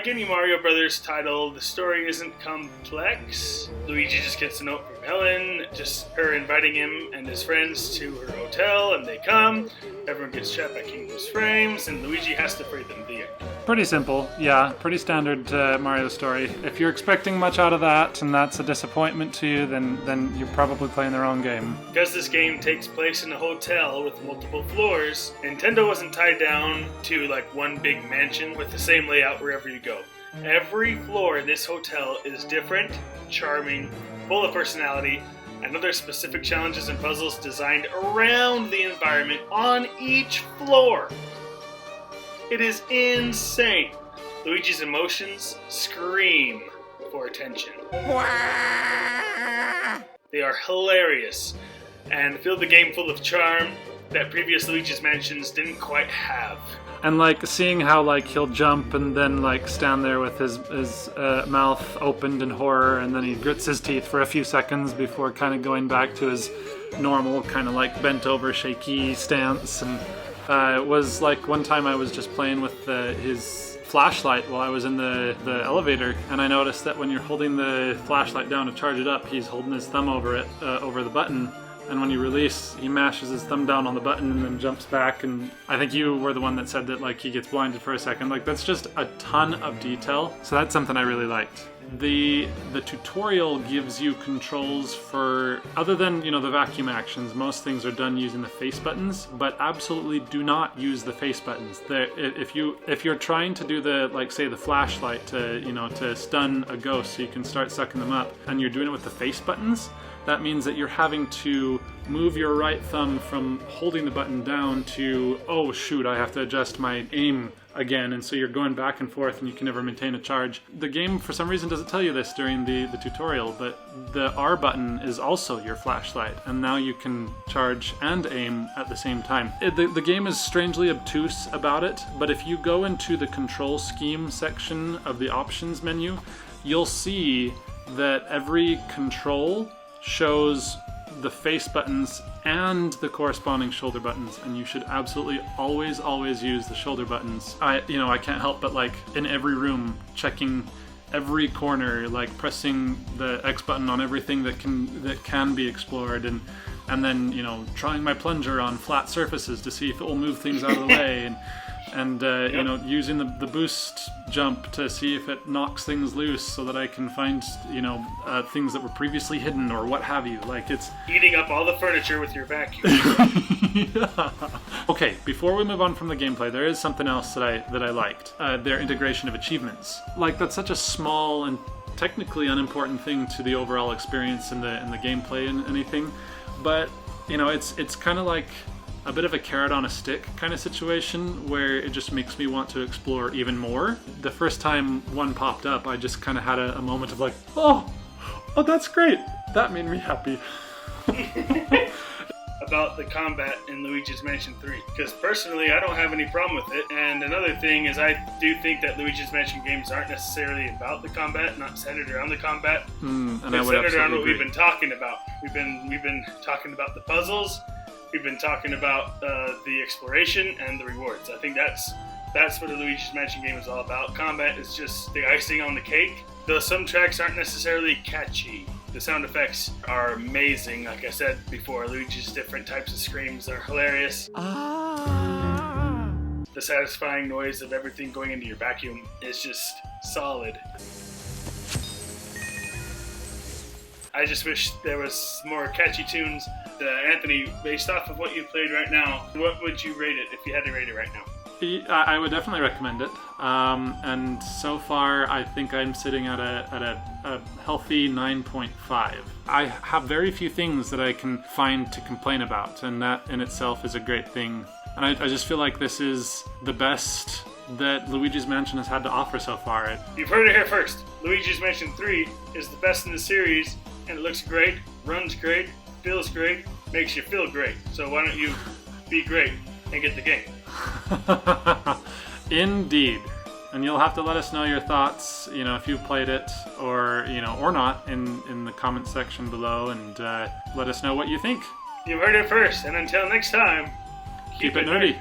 Like any Mario Brothers title, the story isn't complex. Luigi just gets a note from Helen, just her inviting him and his friends to her hotel, and they come. Everyone gets trapped by Kingdom's frames, and Luigi has to free them. The end. Pretty simple, yeah. Pretty standard Mario story. If you're expecting much out of that, and that's a disappointment to you, then you're probably playing the wrong game. Because this game takes place in a hotel with multiple floors, Nintendo wasn't tied down to like one big mansion with the same layout wherever you go. Every floor in this hotel is different, charming, full of personality, and other specific challenges and puzzles designed around the environment on each floor. It is insane. Luigi's emotions scream for attention. They are hilarious and fill the game full of charm that previous Luigi's Mansions didn't quite have. And like seeing how like he'll jump and then like stand there with his mouth opened in horror, and then he grits his teeth for a few seconds before kind of going back to his normal kind of like bent over shaky stance. And it was like one time I was just playing with his flashlight while I was in the elevator, and I noticed that when you're holding the flashlight down to charge it up, he's holding his thumb over it, over the button. And when you release, he mashes his thumb down on the button and then jumps back. And I think you were the one that said that like he gets blinded for a second. Like that's just a ton of detail. So that's something I really liked. The tutorial gives you controls for, other than, you know, the vacuum actions, most things are done using the face buttons, but absolutely do not use the face buttons. If you're trying to do the, like say the flashlight to stun a ghost so you can start sucking them up, and you're doing it with the face buttons, that means that you're having to move your right thumb from holding the button down to, oh shoot, I have to adjust my aim again, and so you're going back and forth and you can never maintain a charge. The game for some reason doesn't tell you this during the tutorial, but the R button is also your flashlight, and now you can charge and aim at the same time. The game is strangely obtuse about it, but if you go into the control scheme section of the options menu, you'll see that every control shows the face buttons and the corresponding shoulder buttons, and you should absolutely always use the shoulder buttons. I can't help but like in every room checking every corner, like pressing the X button on everything that can be explored, and then trying my plunger on flat surfaces to see if it will move things out of the way, and using the boost jump to see if it knocks things loose so that I can find things that were previously hidden or what have you. Like it's eating up all the furniture with your vacuum. Yeah. Okay, before we move on from the gameplay, there is something else that I liked. Their integration of achievements. Like that's such a small and technically unimportant thing to the overall experience in the gameplay and anything, but it's kind of like a bit of a carrot on a stick kind of situation where it just makes me want to explore even more. The first time one popped up, I just kind of had a moment of like, oh, that's great. That made me happy. About the combat in Luigi's Mansion 3, because personally I don't have any problem with it. And another thing is I do think that Luigi's Mansion games aren't necessarily about the combat, not centered around the combat. And they're centered around what agree. we've been talking about. We've been talking about the puzzles. We've been talking about the exploration and the rewards. I think that's what the Luigi's Mansion game is all about. Combat is just the icing on the cake. Though some tracks aren't necessarily catchy, the sound effects are amazing. Like I said before, Luigi's different types of screams are hilarious. The satisfying noise of everything going into your vacuum is just solid. I just wish there was more catchy tunes. Anthony, based off of what you played right now, what would you rate it if you had to rate it right now? I would definitely recommend it. And so far, I think I'm sitting at a healthy 9.5. I have very few things that I can find to complain about, and that in itself is a great thing. And I just feel like this is the best that Luigi's Mansion has had to offer so far. You've heard it here first. Luigi's Mansion 3 is the best in the series, and it looks great, runs great, feels great, makes you feel great. So why don't you be great and get the game? Indeed. And you'll have to let us know your thoughts, if you played it or not in the comment section below, and let us know what you think. You've heard it first, and until next time, keep it nerdy.